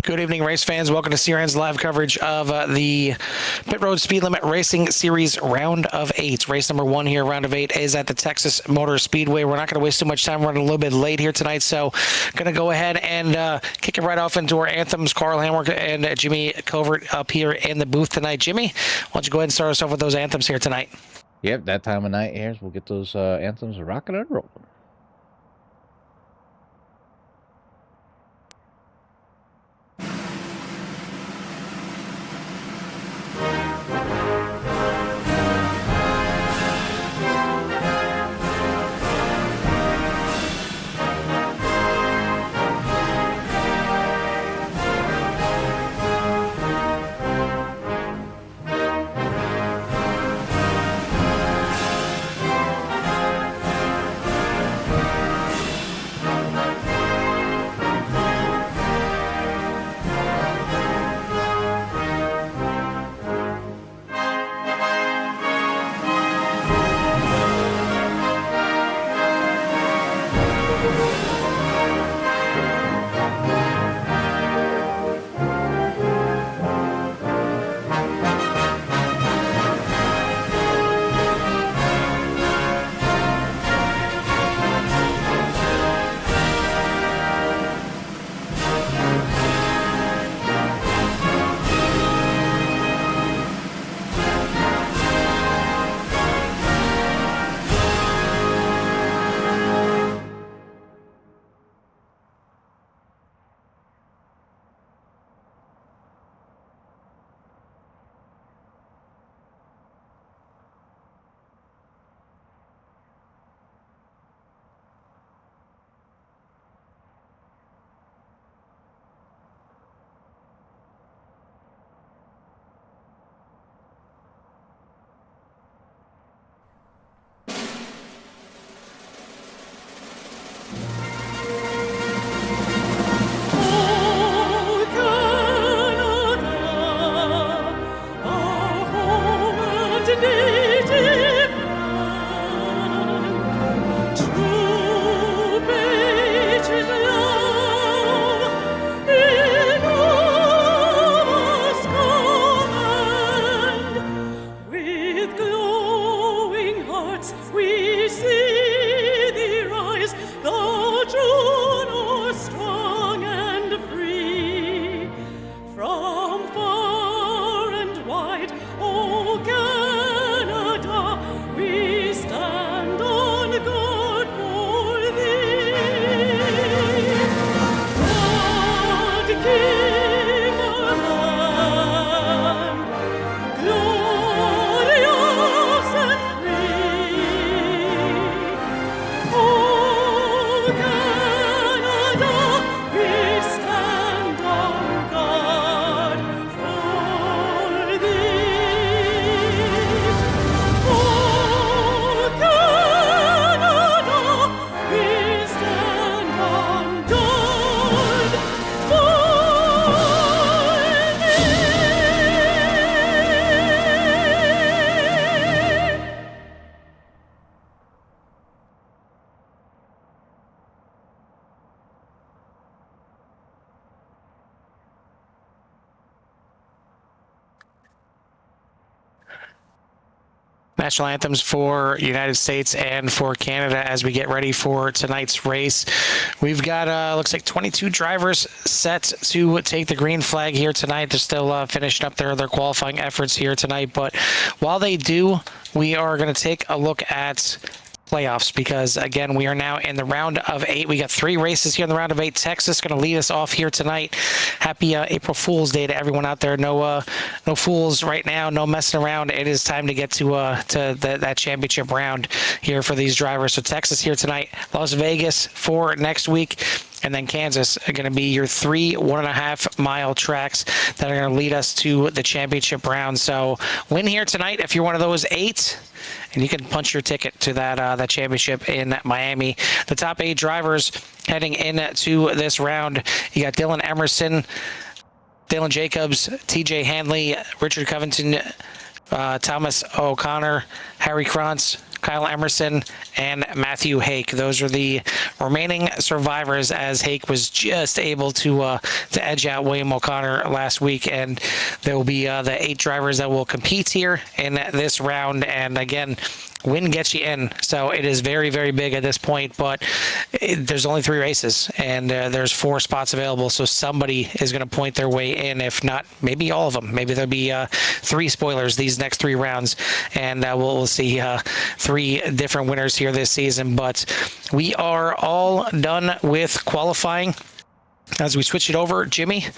Good evening, race fans. Welcome to CRN's live coverage of the Pit Road Speed Limit Racing Series Round of 8. Race number 1 here, Round of 8, is at the Texas Motor Speedway. We're not going to waste too much time. We're running a little bit late here tonight, so going to go ahead and kick it right off into our anthems. Carl Hamwork and Jimmy Covert up here in the booth tonight. Jimmy, why don't you go ahead and start us off with those anthems here tonight? Yep, that time of night here, so we'll get those anthems rocking and rolling. National anthems for United States and for Canada as we get ready for tonight's race. We've got, looks like 22 drivers set to take the green flag here tonight. They're still finishing up their qualifying efforts here tonight. But while they do, we are going to take a look at playoffs, because again, we are now in the round of 8. We got 3 races here in the round of 8. Texas going to lead us off here tonight. Happy April Fool's Day to everyone out there. No fools right now, no messing around. It is time to get to that championship round here for these drivers. So Texas here tonight, Las Vegas for next week, and then Kansas are going to be your 3 1.5 mile tracks that are going to lead us to the championship round. So win here tonight if you're one of those 8, and you can punch your ticket to that championship in Miami. The top 8 drivers heading into this round, you got Dylan Emerson, Dylan Jacobs, TJ Hanley, Richard Covington, Thomas O'Connor, Harry Krantz, Kyle Emerson, and Matthew Hake. Those are the remaining survivors, as Hake was just able to edge out William O'Connor last week. And there will be the 8 drivers that will compete here in this round. And again, win gets you in, so it is very, very big at this point. But there's only 3 races, and there's 4 spots available, so somebody is going to point their way in. If not, maybe all of them. Maybe there'll be 3 spoilers these next 3 rounds, and we'll see 3 different winners here this season. But we are all done with qualifying. As we switch it over, Jimmy, why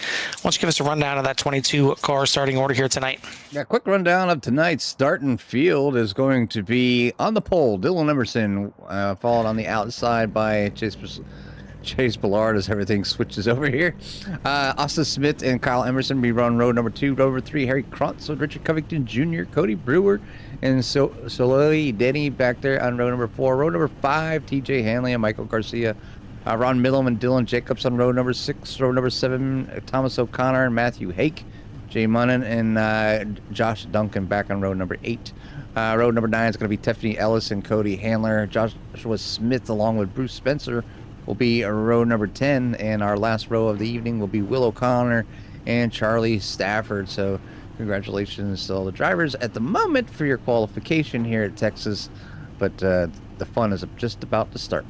don't you give us a rundown of that 22 car starting order here tonight? Yeah, quick rundown of tonight's starting field is going to be on the pole, Dylan Emerson, followed on the outside by Chase Ballard as everything switches over here. Austin Smith and Kyle Emerson be run road number 2, road number 3, Harry Krantz with Richard Covington Jr., Cody Brewer, and Soloi Denny back there on road number 4, road number 5, TJ Hanley and Michael Garcia. Ron Middlem and Dylan Jacobs on road number 6, road number 7, Thomas O'Connor and Matthew Hake, Jay Munnan and Josh Duncan back on road number 8. Road number 9 is going to be Tiffany Ellis and Cody Handler. Joshua Smith along with Bruce Spencer will be road number 10, and our last row of the evening will be Will O'Connor and Charlie Stafford. So congratulations to all the drivers at the moment for your qualification here at Texas, but the fun is just about to start.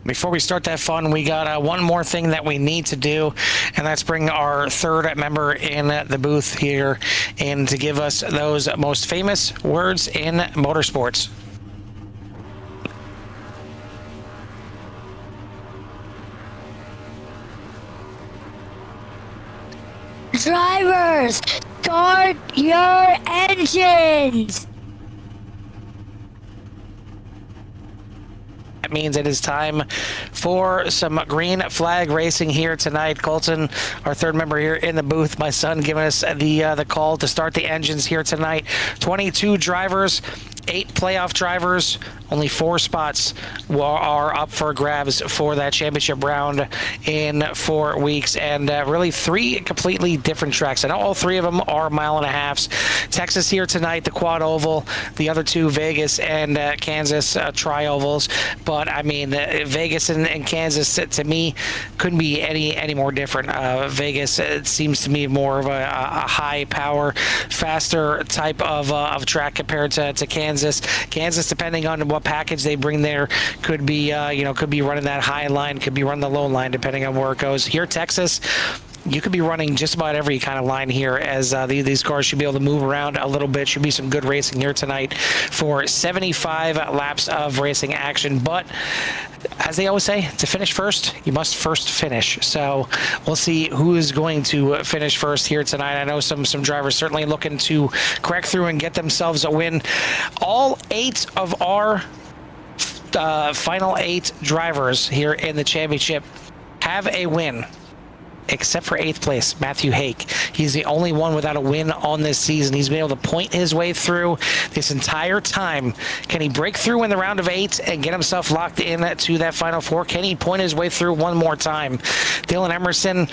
Before we start that fun, we got one more thing that we need to do, and that's bring our 3rd member in the booth here and to give us those most famous words in motorsports. Drivers, start your engines! That means it is time for some green flag racing here tonight. Colton, our 3rd member here in the booth, my son, giving us the call to start the engines here tonight. 22 drivers, 8 playoff drivers, only 4 spots are up for grabs for that championship round in 4 weeks, and really 3 completely different tracks. And all 3 of them are 1.5 miles. Texas here tonight, the quad oval, the other 2 Vegas and Kansas tri-ovals. But I mean, Vegas and Kansas to me couldn't be any more different. Vegas, it seems to me more of a high power, faster type of track compared to Kansas. Kansas, depending on what package they bring there, could be could be running that high line, could be running the low line, depending on where it goes. Here, Texas, you could be running just about every kind of line here, as these cars should be able to move around a little bit. Should be some good racing here tonight for 75 laps of racing action. But as they always say, to finish first, you must first finish. So we'll see who is going to finish first here tonight. I know some drivers certainly looking to crack through and get themselves a win. All 8 of our final 8 drivers here in the championship have a win, except for 8th place, Matthew Hake. He's the only one without a win on this season. He's been able to point his way through this entire time. Can he break through in the round of 8 and get himself locked in to that final 4? Can he point his way through one more time? Dylan Emerson,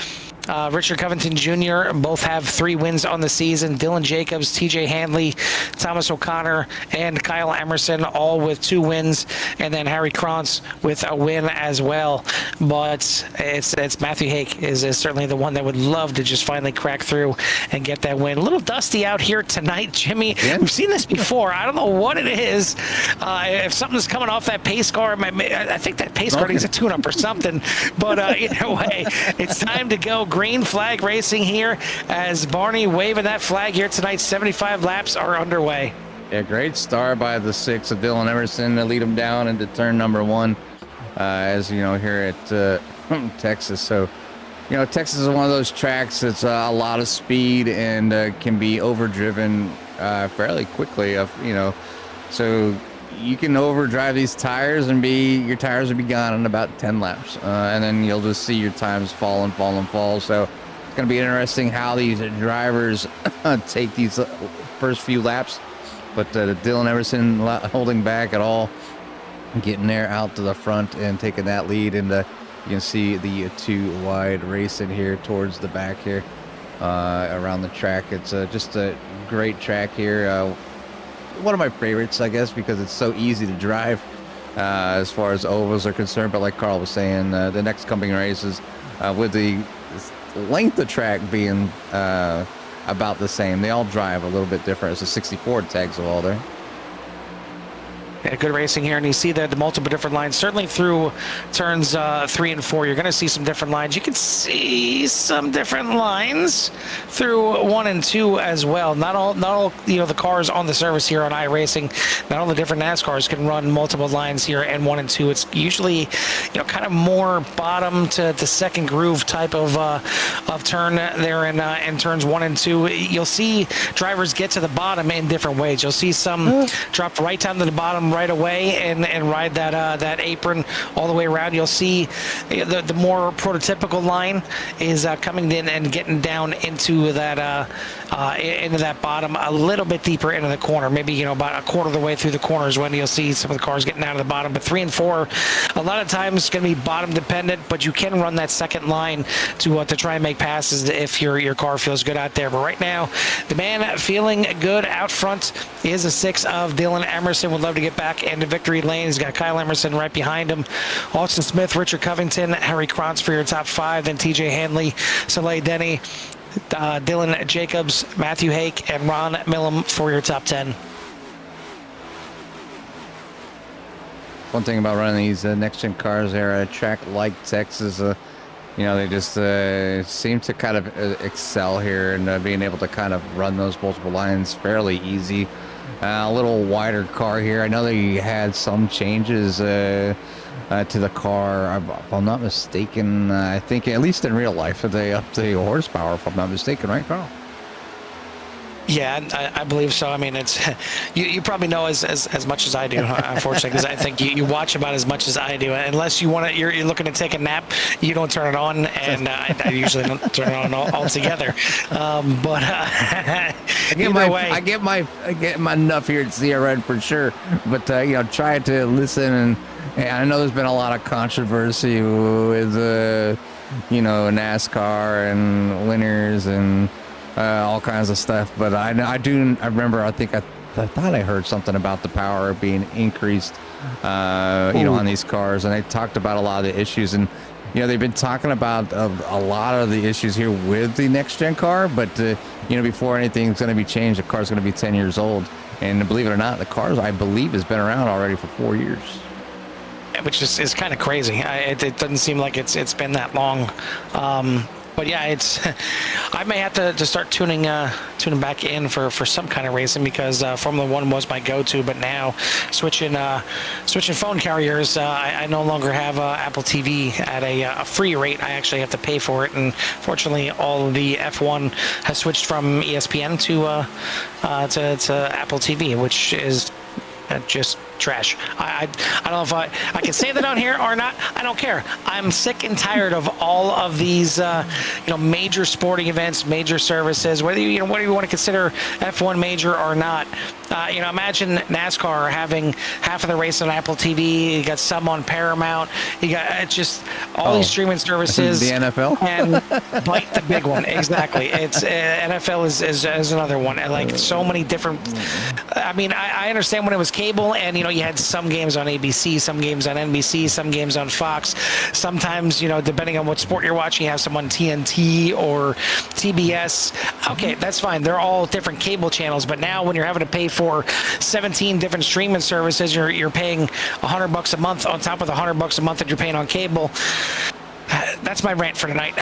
Richard Covington Jr. both have 3 wins on the season. Dylan Jacobs, TJ Hanley, Thomas O'Connor, and Kyle Emerson all with 2 wins, and then Harry Krantz with a win as well. But it's Matthew Hake is certainly the one that would love to just finally crack through and get that win. A little dusty out here tonight, Jimmy. Yeah. We've seen this before. I don't know what it is. If something's coming off that pace car, I think that pace car needs a tune-up or something. But either way, it's time to go. Green flag racing here as Barney waving that flag here tonight. 75 laps are underway. Yeah, great start by the 6 of Dylan Emerson to lead him down into turn number 1, as you know, here at Texas. So, you know, Texas is one of those tracks that's a lot of speed and can be overdriven fairly quickly. So you can overdrive these tires and your tires will be gone in about 10 laps, and then you'll just see your times fall and fall and fall. So it's going to be interesting how these drivers take these first few laps. But Dylan Emerson holding back at all, getting there out to the front and taking that lead. And you can see the 2 wide racing here towards the back here around the track. It's just a great track here. one of my favorites, I guess, because it's so easy to drive as far as ovals are concerned. But like Carl was saying, the next coming races, with the length of track being about the same, they all drive a little bit different. It's a 64 tags of all there. Yeah, good racing here, and you see the multiple different lines. Certainly through turns 3 and 4, you're going to see some different lines. You can see some different lines through 1 and 2 as well. Not all, the cars on the service here on iRacing, not all the different NASCARs can run multiple lines here in 1 and 2. It's usually, kind of more bottom to second groove type of turn there in turns 1 and 2. You'll see drivers get to the bottom in different ways. You'll see some drop right down to the bottom right away and ride that apron all the way around. You'll see the more prototypical line is coming in and getting down into that bottom a little bit deeper into the corner, maybe about a quarter of the way through the corners when you'll see some of the cars getting out of the bottom. But 3 and 4 a lot of times it's going to be bottom dependent, but you can run that second line to try and make passes if your car feels good out there. But right now the man feeling good out front is a 6 of Dylan Emerson. Would love to get back into victory lane. He's got Kyle Emerson right behind him, Austin Smith, Richard Covington, Harry Krantz for your top 5, then TJ Hanley, Soleil Denny, Dylan Jacobs, Matthew Hake, and Ron Millum for your top 10. One thing about running these next-gen cars there at a track like Texas, they just seem to kind of excel here and being able to kind of run those multiple lines fairly easy. A little wider car here. I know they had some changes to the car. If I'm not mistaken, I think at least in real life they upped the horsepower, if I'm not mistaken, right, Carl? Yeah, I believe so. I mean, it's you probably know as much as I do, unfortunately, because I think you watch about as much as I do. Unless you're looking to take a nap, you don't turn it on, and I usually don't turn it on altogether. But I get my enough here at CRN for sure. But try to listen, and I know there's been a lot of controversy with NASCAR and winners and all kinds of stuff, but I remember, I thought I heard something about the power being increased on these cars, and they talked about a lot of the issues, and they've been talking about a lot of the issues here with the next gen car, but before anything's going to be changed, the car's going to be 10 years old, and believe it or not, the car, I believe, has been around already for 4 years, which is kind of crazy. It doesn't seem like it's been that long. But yeah, I may have to start tuning back in for some kind of racing, because Formula One was my go-to, but now switching phone carriers, I no longer have Apple TV at a free rate. I actually have to pay for it, and fortunately, all of the F1 has switched from ESPN to Apple TV, which is just trash. I don't know if I can say that on here or not. I don't care. I'm sick and tired of all of these major sporting events, major services, whether you want to consider F1 major or not. Imagine NASCAR having half of the race on Apple TV. You got some on Paramount. You got just all these streaming services. The NFL and bite the big one. Exactly. It's NFL is another one. And like so many different. I mean, I understand when it was cable, and you had some games on ABC, some games on NBC, some games on Fox. Sometimes depending on what sport you're watching, you have some on TNT or TBS. Okay, that's fine. They're all different cable channels. But now when you're having to pay for 17 different streaming services, you're paying $100 a month on top of the $100 a month that you're paying on cable. That's my rant for tonight.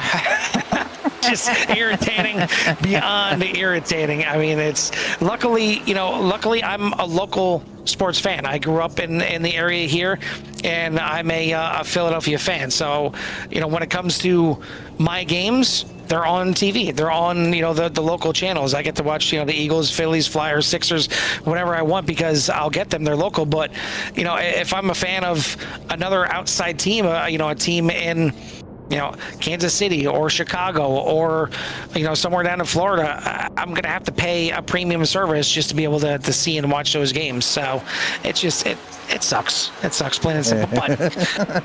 Just irritating, beyond irritating. I mean, it's luckily I'm a local sports fan. I grew up in the area here, and I'm a Philadelphia fan. So, when it comes to my games, they're on TV. They're on, the local channels. I get to watch, the Eagles, Phillies, Flyers, Sixers, whatever I want, because I'll get them. They're local. But, if I'm a fan of another outside team, a team in Kansas City or Chicago or, somewhere down in Florida, I'm going to have to pay a premium service just to be able to see and watch those games. So it sucks. It sucks, plain and simple. But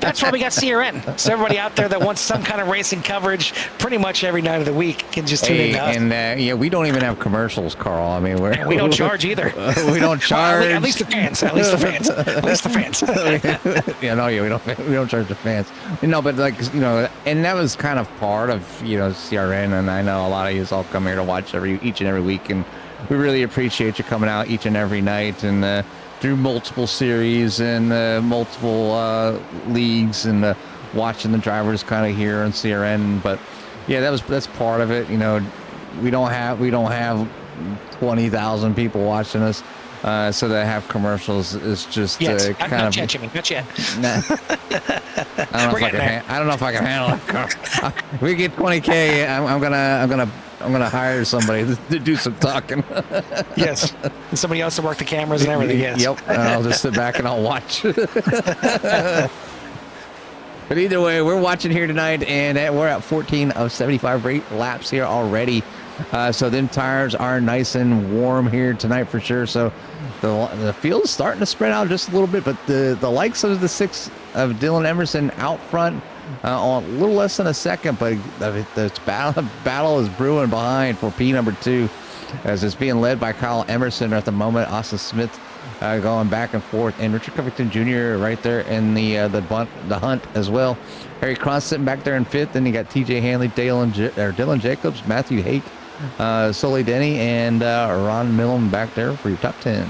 that's why we got CRN. So everybody out there that wants some kind of racing coverage pretty much every night of the week can just tune in to us. And we don't even have commercials, Carl. I mean, we don't charge either. We don't charge. Well, at least the fans. At least the fans. At least the fans. We don't charge the fans. But and that was kind of part of CRN. And I know a lot of you all come here to watch each and every week, and we really appreciate you coming out each and every night and through multiple series and multiple leagues and watching the drivers kind of here on CRN. But yeah, that's part of it. We don't have 20,000 people watching us. So to have commercials is just kind of. Not yet, Jimmy. Not yet. Nah. I don't know if I can handle it. If we get 20K, I'm gonna hire somebody to do some talking. Yes, and somebody else to work the cameras and everything. Yes. Yep. And I'll just sit back and I'll watch. But either way, we're watching here tonight, and we're at 14 of 75 laps here already. So them tires are nice and warm here tonight for sure. So the field is starting to spread out just a little bit, but the likes of the 6 of Dylan Emerson out front on a little less than a second, but the battle is brewing behind for P number 2 as it's being led by Kyle Emerson at the moment. Austin Smith going back and forth, and Richard Covington Jr. right there in the hunt as well. Harry Cross sitting back there in 5th, then you got TJ Hanley, Dylan Jacobs, Matthew Hake, Sully Denny, and Ron Millam back there for your top 10.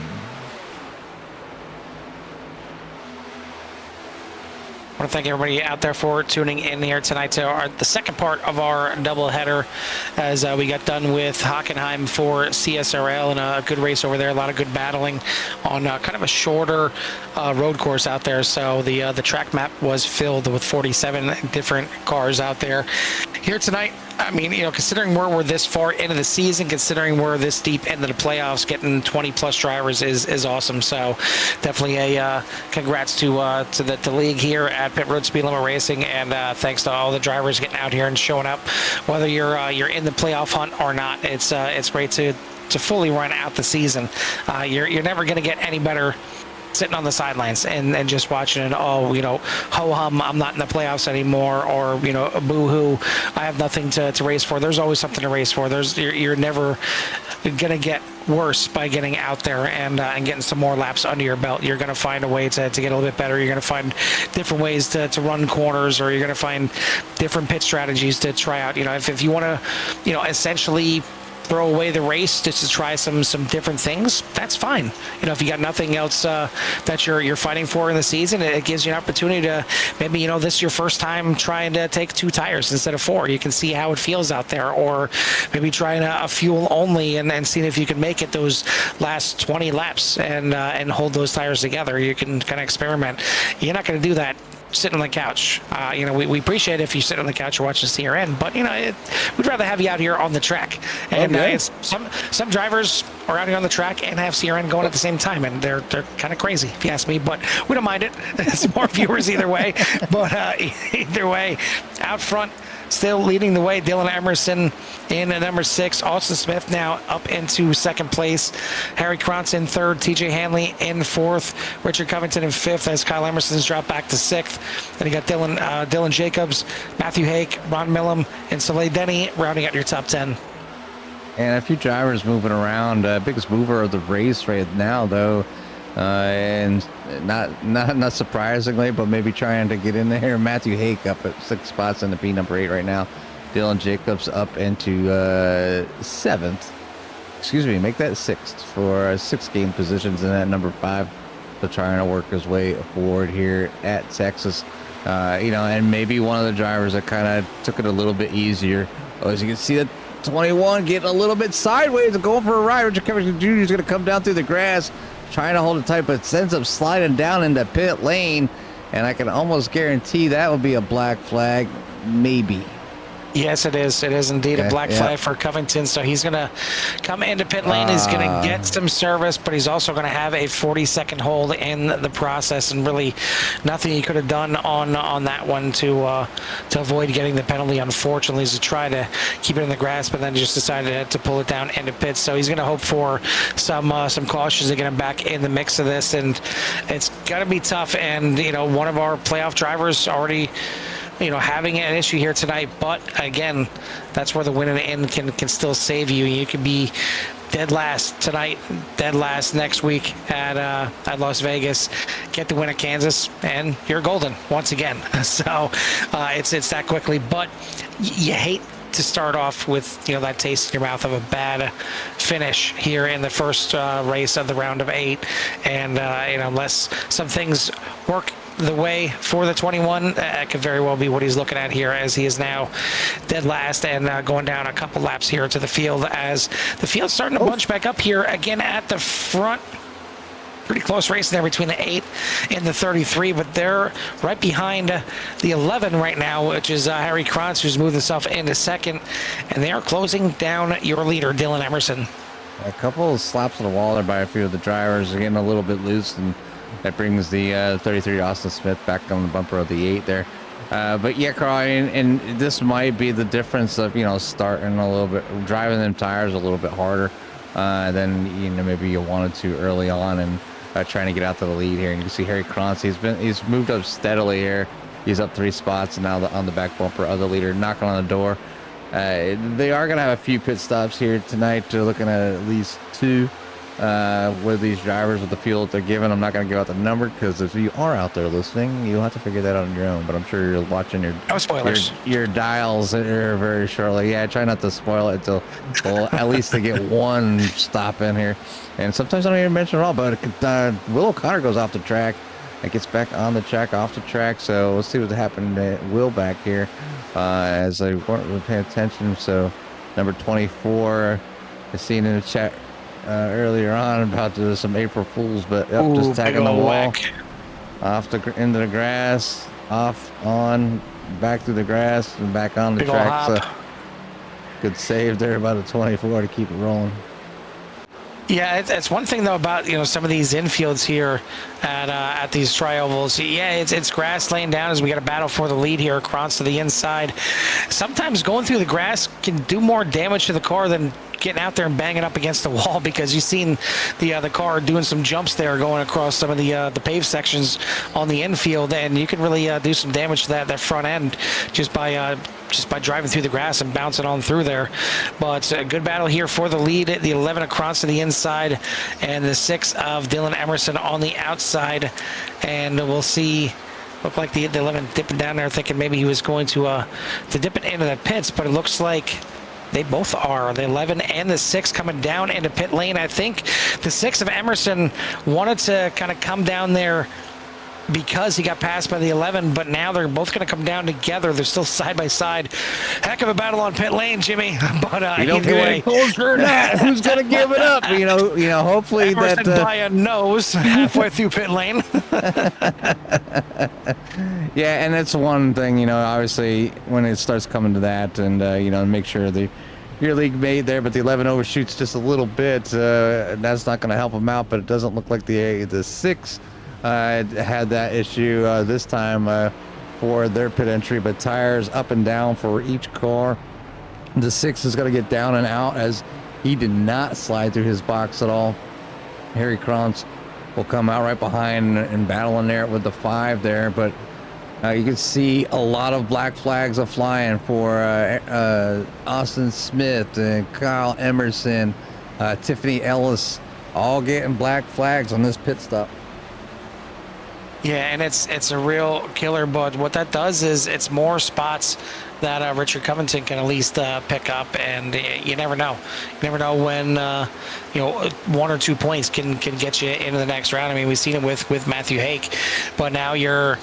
I want to thank everybody out there for tuning in here tonight to the second part of our doubleheader as we got done with Hockenheim for CSRL and a good race over there. A lot of good battling on kind of a shorter road course out there. So the track map was filled with 47 different cars out there. Here tonight, I mean, considering we're this far into the season, considering we're this deep into the playoffs, getting 20 plus drivers is awesome. So definitely a congrats to the league here at Pit Road Speed Limit Racing, and thanks to all the drivers getting out here and showing up, whether you're in the playoff hunt or not. It's great to fully run out the season. You're never going to get any better sitting on the sidelines and just watching it. Ho-hum, I'm not in the playoffs anymore, or boo-hoo, I have nothing to race for. There's always something to race for. You're never gonna get worse by getting out there and getting some more laps under your belt. You're gonna find a way to get a little bit better. You're gonna find different ways to run corners, or you're gonna find different pit strategies to try out. If you want to essentially throw away the race just to try some different things, that's fine. If you got nothing else that you're fighting for in the season, it gives you an opportunity to maybe this is your first time trying to take 2 tires instead of 4. You can see how it feels out there, or maybe trying a fuel only and seeing if you can make it those last 20 laps and hold those tires together. You can kind of experiment. You're not going to do that sitting on the couch. We appreciate it if you sit on the couch or watch the CRN, but we'd rather have you out here on the track. And some drivers are out here on the track and have CRN going at the same time, and they're kind of crazy if you ask me, but we don't mind it. It's more viewers either way. But either way, out front, still leading the way, Dylan Emerson in at number 6. Austin Smith now up into 2nd place. Harry Krantz in 3rd. TJ Hanley in 4th. Richard Covington in 5th as Kyle Emerson's dropped back to 6th. Then you got Dylan Jacobs, Matthew Hake, Ron Millam, and Soleil Denny rounding out your top 10. And a few drivers moving around. Biggest mover of the race right now, though. And not surprisingly, but maybe trying to get in there. Matthew Hake up at 6 spots in the P number 8 right now. Dylan Jacobs up into 7th. Excuse me, make that 6th for 6 game positions in that number 5. So trying to work his way forward here at Texas. And maybe one of the drivers that kind of took it a little bit easier. As you can see, that 21 getting a little bit sideways and going for a ride. Richard Covington Jr. is going to come down through the grass, trying to hold it tight, but ends up sliding down into pit lane, and I can almost guarantee that will be a black flag, maybe. Yes, it is. It is indeed a Okay, black yeah. flag for Covington. So he's going to come into pit lane. He's going to get some service, but he's also going to have a 40-second hold in the process, and really nothing he could have done on that one to avoid getting the penalty. Unfortunately, is to try to keep it in the grass, but then just decided to pull it down into pits. So he's going to hope for some cautions to get him back in the mix of this, and it's going to be tough. And one of our playoff drivers already, having an issue here tonight. But again, that's where the win and end can still save you. You could be dead last tonight, dead last next week at Las Vegas, get the win at Kansas, and you're golden once again. So it's that quickly. But you hate to start off with that taste in your mouth of a bad finish here in the first race of the round of 8, and unless some things work the way for the 21, that could very well be what he's looking at here, as he is now dead last and going down a couple laps here to the field, as the field's starting to bunch back up here again at the front. Pretty close race there between the 8 and the 33, but they're right behind the 11 right now, which is Harry Krantz, who's moved himself into second, and they are closing down your leader, Dylan Emerson. A couple of slaps on the wall there by a few of the drivers, getting a little bit loose, and that brings the 33 Austin Smith back on the bumper of the 8 there. But yeah, Carl, and this might be the difference of starting a little bit, driving them tires a little bit harder than maybe you wanted to early on, and trying to get out to the lead here. And you can see Harry Krantz, he's moved up steadily here. He's up 3 spots, and now on the back bumper of the leader, knocking on the door. They are going to have a few pit stops here tonight. They're looking at least 2 with these drivers with the fuel that they're given. I'm not going to give out the number, because if you are out there listening, you'll have to figure that out on your own. But I'm sure you're watching No spoilers. your dials here very shortly. Yeah, try not to spoil it until, well, at least to get one stop in here. And sometimes I don't even mention it all, but Will O'Connor goes off the track. It gets back on the track, off the track. So we'll see what happened to Will back here as they weren't really paying attention. So number 24 is seen in the chat earlier on about some April Fools, but just tagging the wall whack. off into the grass, on, back through the grass, and back on the Big ol' track. hop. So good save there by the 24 to keep it rolling. Yeah, it's one thing though about some of these infields here at these tri-ovals. Yeah, it's grass laying down as we got a battle for the lead here across to the inside. Sometimes going through the grass can do more damage to the car than getting out there and banging up against the wall, because you've seen the car doing some jumps there going across some of the paved sections on the infield, and you can really do some damage to that front end just by driving through the grass and bouncing on through there. But a good battle here for the lead. The 11 across to the inside, and the 6 of Dylan Emerson on the outside. And we'll see. Looked like the 11 dipping down there, thinking maybe he was going to dip it into the pits, but it looks like they both are. The 11 and the 6 coming down into pit lane. I think the 6 of Emerson wanted to kind of come down there because he got passed by the 11, but now they're both going to come down together. They're still side by side. Heck of a battle on pit lane, Jimmy. But You don't either get way, any closer than that. Who's going to give it up? Hopefully Emerson that. by a nose halfway through pit lane. Yeah, and that's one thing, obviously when it starts coming to that, and make sure your league mate there, but the 11 overshoots just a little bit. That's not going to help him out, but it doesn't look like the 6 had that issue this time for their pit entry, but tires up and down for each car. The 6 is going to get down and out, as he did not slide through his box at all. Harry Krantz will come out right behind and battling there with the 5 there, but you can see a lot of black flags are flying for Austin Smith and Kyle Emerson, Tiffany Ellis, all getting black flags on this pit stop. Yeah, and it's a real killer, but what that does is it's more spots that Richard Covington can at least pick up, and you never know. You never know when 1 or 2 points can get you into the next round. I mean, we've seen it with Matthew Hake, but now your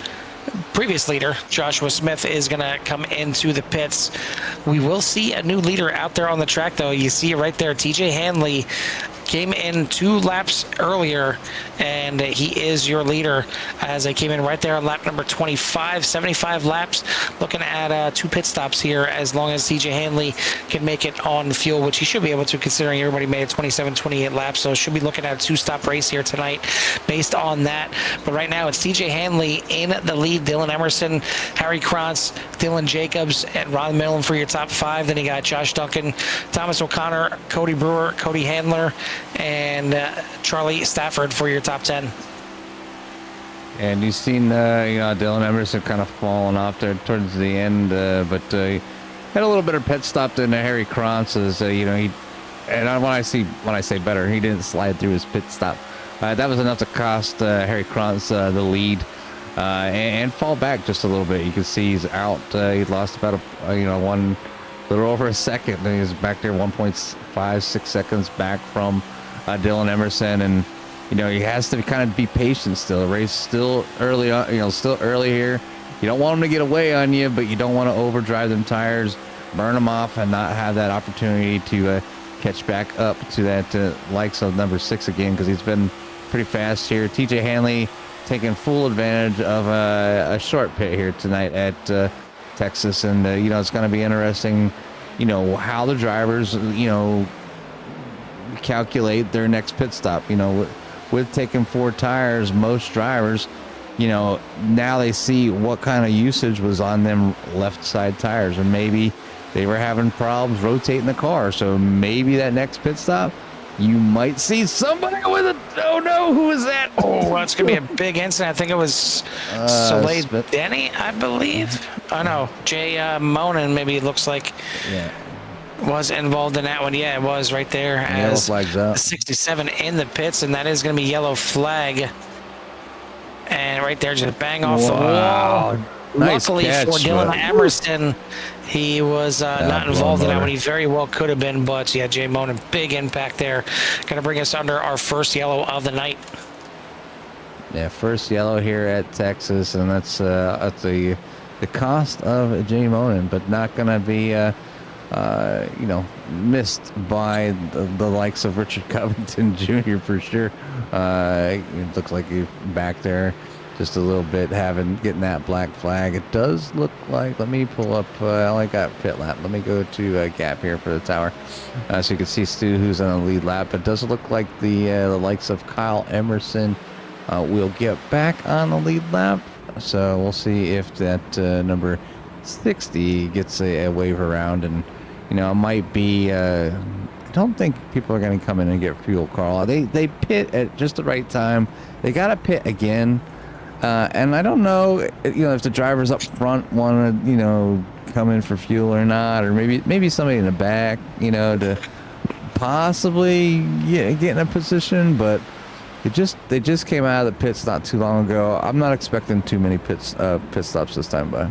previous leader, Joshua Smith, is going to come into the pits. We will see a new leader out there on the track, though. You see it right there, TJ Hanley came in 2 laps earlier, and he is your leader as I came in right there on lap number 25, 75 laps. Looking at 2 pit stops here as long as TJ Hanley can make it on fuel, which he should be able to considering everybody made it 27, 28 laps. So should be looking at a 2-stop race here tonight based on that. But right now it's TJ Hanley in the lead, Dylan Emerson, Harry Krantz, Dylan Jacobs, and Ron Millen for your top 5. Then you got Josh Duncan, Thomas O'Connor, Cody Brewer, Cody Handler, and Charlie Stafford for your top 10. And you've seen, Dylan Emerson kind of falling off there towards the end, but he had a little better pit stop than Harry Krantz. When I say better, he didn't slide through his pit stop. That was enough to cost Harry Krantz the lead and fall back just a little bit. You can see he's out. He lost about a little over a second. And he was back there 1.56 seconds back from Dylan Emerson, and he has to kind of be patient still. The race still early on, still early here. You don't want him to get away on you, but you don't want to overdrive them tires, burn them off, and not have that opportunity to catch back up to that likes of number 6 again, because he's been pretty fast here. TJ Hanley taking full advantage of a short pit here tonight at Texas, and it's going to be interesting, how the drivers, calculate their next pit stop. With taking 4 tires, most drivers, now they see what kind of usage was on them left side tires, or maybe they were having problems rotating the car. So maybe that next pit stop, you might see somebody with a, oh no, who is that? Oh, well, it's going to be a big incident. I think it was Soleil Denny, I believe. Oh no, Jay Monin, maybe it looks like. Yeah. Was involved in that one. Yeah, it was right there. Yellow flag's up. 67 in the pits, and that is going to be yellow flag. And right there, just bang off the wall. Nice Luckily catch, for Dylan Emerson, he was not involved in that one. He very well could have been, but yeah, Jay Monin, big impact there. Going to bring us under our first yellow of the night. Yeah, first yellow here at Texas, and that's at the cost of Jay Monin, but not going to be missed by the likes of Richard Covington Jr. for sure. It looks like he's back there just a little bit, getting that black flag. It does look like, let me pull up, I only got pit lap. Let me go to gap here for the tower. So you can see Stu, who's on the lead lap. It does look like the likes of Kyle Emerson will get back on the lead lap. So we'll see if that number 60 gets a wave around, and it might be I don't think people are going to come in and get fuel, Carl. They pit at just the right time. They got to pit again, and I don't know if the drivers up front want to come in for fuel or not, or maybe somebody in the back to possibly get in a position. But they just came out of the pits not too long ago. I'm not expecting too many pit stops this time, but.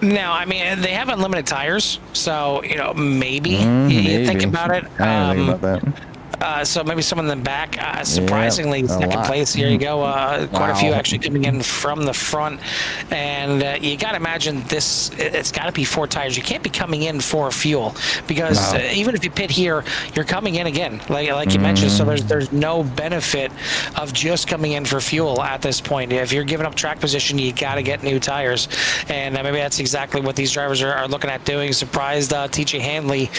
No, I mean, they have unlimited tires, so, maybe you think about it. I didn't think about that. So maybe someone in the back, surprisingly, second place. Here you go. Quite a few actually coming in from the front. And you got to imagine it's got to be 4 tires. You can't be coming in for fuel because even if you pit here, you're coming in again, like you mentioned. So there's no benefit of just coming in for fuel at this point. If you're giving up track position, you got to get new tires. And maybe that's exactly what these drivers are looking at doing. Surprised TJ Hanley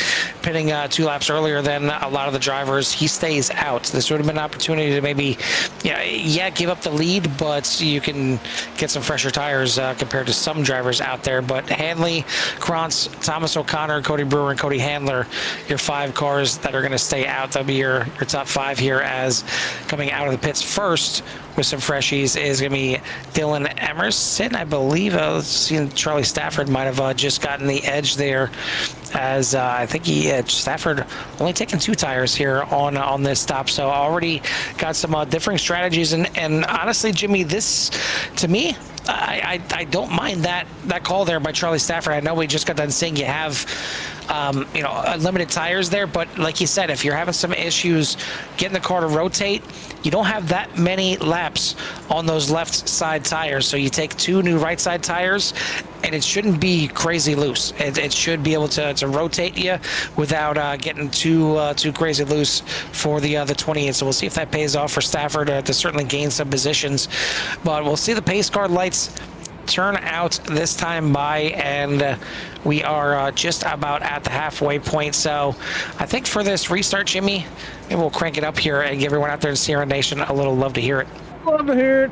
pitting 2 laps earlier than a lot of the drivers. He stays out. This would have been an opportunity to maybe, give up the lead, but you can get some fresher tires compared to some drivers out there. But Hanley, Krantz, Thomas O'Connor, Cody Brewer, and Cody Handler, your 5 cars that are going to stay out. That'll be your top 5 here, as coming out of the pits first with some freshies is going to be Dylan Emerson. I believe seeing Charlie Stafford might have just gotten the edge there, as I think Stafford only taking 2 tires here on this stop. So already got some differing strategies, and honestly, Jimmy, this to me, I don't mind that call there by Charlie Stafford. I know we just got done saying you have unlimited tires there. But like you said, if you're having some issues getting the car to rotate, you don't have that many laps on those left side tires. So you take 2 new right side tires, and it shouldn't be crazy loose. It should be able to rotate you without getting too crazy loose for the 28. So we'll see if that pays off for Stafford to certainly gain some positions. But we'll see the pace car lights turn out this time by, and we are just about at the halfway point. So I think for this restart, Jimmy, maybe we'll crank it up here and give everyone out there in Sierra Nation a little love to hear it. Love to hear it.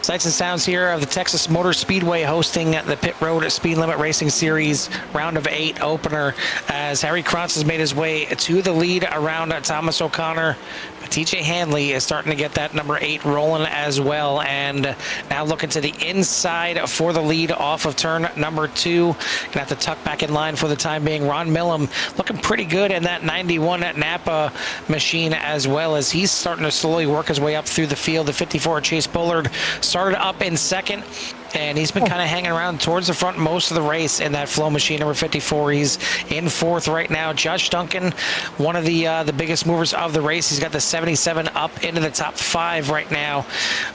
Sights and sounds here of the Texas Motor Speedway hosting the Pit Road Speed Limit Racing Series round of 8 opener as Harry Krantz has made his way to the lead around Thomas O'Connor. TJ Hanley is starting to get that number 8 rolling as well, and now looking to the inside for the lead off of turn number 2. Gonna have to tuck back in line for the time being. Ron Millam looking pretty good in that 91 Napa machine, as well as he's starting to slowly work his way up through the field. The 54 Chase Bullard started up in second, and he's been kind of hanging around towards the front most of the race in that Flow machine, number 54. He's in fourth right now. Josh Duncan, one of the biggest movers of the race. He's got the 77 up into the top 5 right now,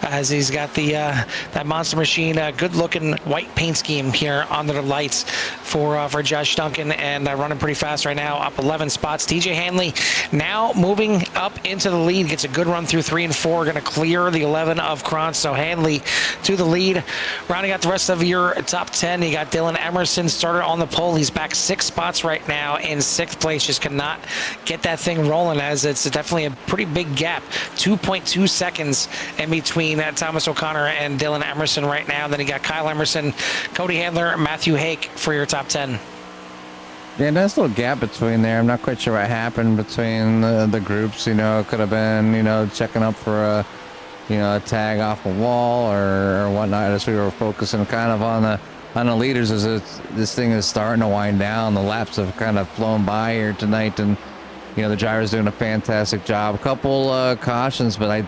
as he's got the that monster machine, good looking white paint scheme here under the lights for Josh Duncan, and running pretty fast right now, up 11 spots. TJ Hanley now moving up into the lead, gets a good run through 3 and 4, going to clear the 11 of Krantz. So Hanley to the lead. Rounding out the rest of your top 10, you got Dylan Emerson started on the pole. He's back 6 spots right now in 6th place. Just cannot get that thing rolling, as it's definitely a pretty big gap. 2.2 seconds in between Thomas O'Connor and Dylan Emerson right now. Then you got Kyle Emerson, Cody Handler, Matthew Hake for your top 10. Yeah, nice little gap between there. I'm not quite sure what happened between the groups. You know, it could have been, you know, checking up for a tag off a wall or whatnot, as we were focusing kind of on the leaders as this thing is starting to wind down. The laps have kind of flown by here tonight, and the driver's doing a fantastic job. A couple cautions, but